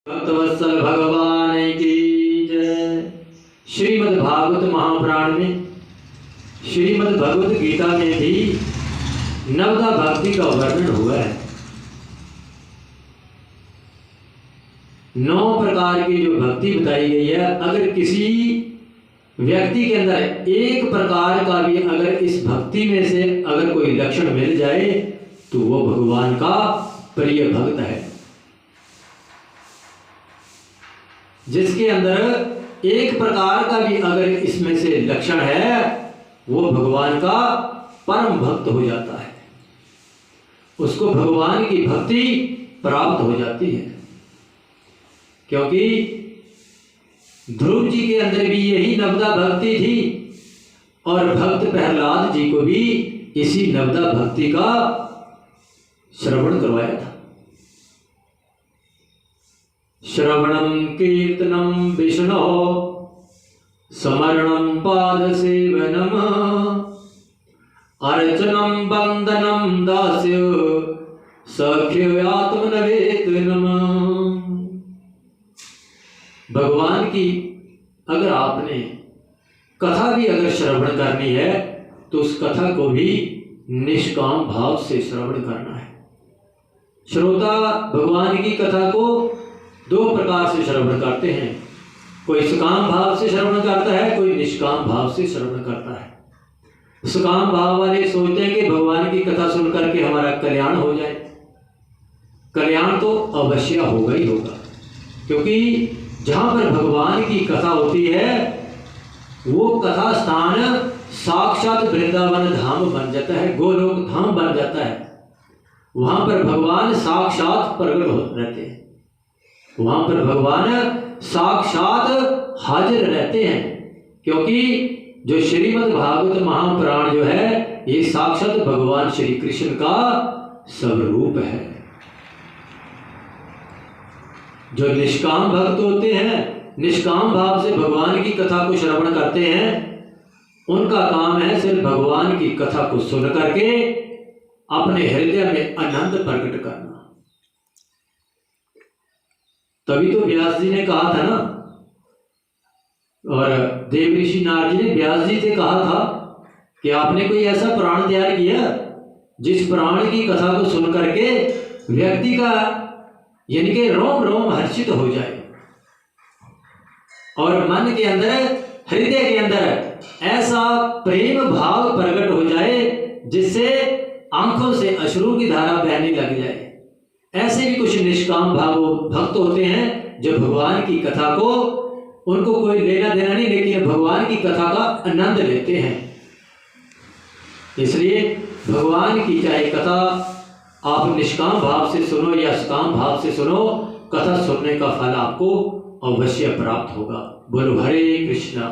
भक्तवत्सल भगवान की जय। श्रीमद् भागवत महापुराण में, श्रीमद् भगवत गीता में भी नवदा भक्ति का वर्णन हुआ है। 9 प्रकार की जो भक्ति बताई गई है, अगर किसी व्यक्ति के अंदर एक प्रकार का भी अगर इस भक्ति में से अगर कोई लक्षण मिल जाए तो वो भगवान का प्रिय भक्त है। जिसके अंदर एक प्रकार का भी अगर इसमें से लक्षण है वो भगवान का परम भक्त हो जाता है, उसको भगवान की भक्ति प्राप्त हो जाती है। क्योंकि ध्रुव जी के अंदर भी यही नवदा भक्ति थी और भक्त प्रहलाद जी को भी इसी नवदा भक्ति का श्रवण करवाया था। श्रवणम कीर्तनम विष्णु स्मरणम पाद सेवनम अर्चनम वंदनम दास्य सख्य आत्मनवेतनम। भगवान की अगर आपने कथा भी अगर श्रवण करनी है तो उस कथा को भी निष्काम भाव से श्रवण करना है। श्रोता भगवान की कथा को 2 प्रकार से श्रवण करते हैं, कोई सकाम भाव से श्रवण करता है, कोई निष्काम भाव से श्रवण करता है। सकाम भाव वाले सोचते हैं कि भगवान की कथा सुन करके हमारा कल्याण हो जाए। कल्याण तो अवश्य होगा ही होगा, क्योंकि जहां पर भगवान की कथा होती है वो कथा स्थान साक्षात वृंदावन धाम बन जाता है, गोलोक धाम बन जाता है। वहां पर भगवान साक्षात प्रकट रहते हैं, वहां पर भगवान साक्षात हाजिर रहते हैं। क्योंकि जो श्रीमद् भागवत महापुराण जो है ये साक्षात भगवान श्री कृष्ण का स्वरूप है। जो निष्काम भक्त होते हैं, निष्काम भाव से भगवान की कथा को श्रवण करते हैं, उनका काम है सिर्फ भगवान की कथा को सुन करके अपने हृदय में आनंद प्रकट करना। तभी तो व्यास जी ने कहा था ना, और देव ऋषि नारद जी ने व्यास जी से कहा था कि आपने कोई ऐसा पुराण तैयार किया जिस पुराण की कथा को सुन करके व्यक्ति का यानी कि रोम रोम हर्षित हो जाए और मन के अंदर, हृदय के अंदर ऐसा प्रेम भाव प्रकट हो जाए जिससे आंखों से अश्रु की धारा बहने लग जाए। ऐसे भी कुछ निष्काम भाव भक्त होते हैं जो भगवान की कथा को, उनको कोई लेना देना नहीं, लेकिन भगवान की कथा का आनंद लेते हैं। इसलिए भगवान की चाहे कथा आप निष्काम भाव से सुनो या सकाम भाव से सुनो, कथा सुनने का फल आपको अवश्य प्राप्त होगा। बोलो हरे कृष्णा।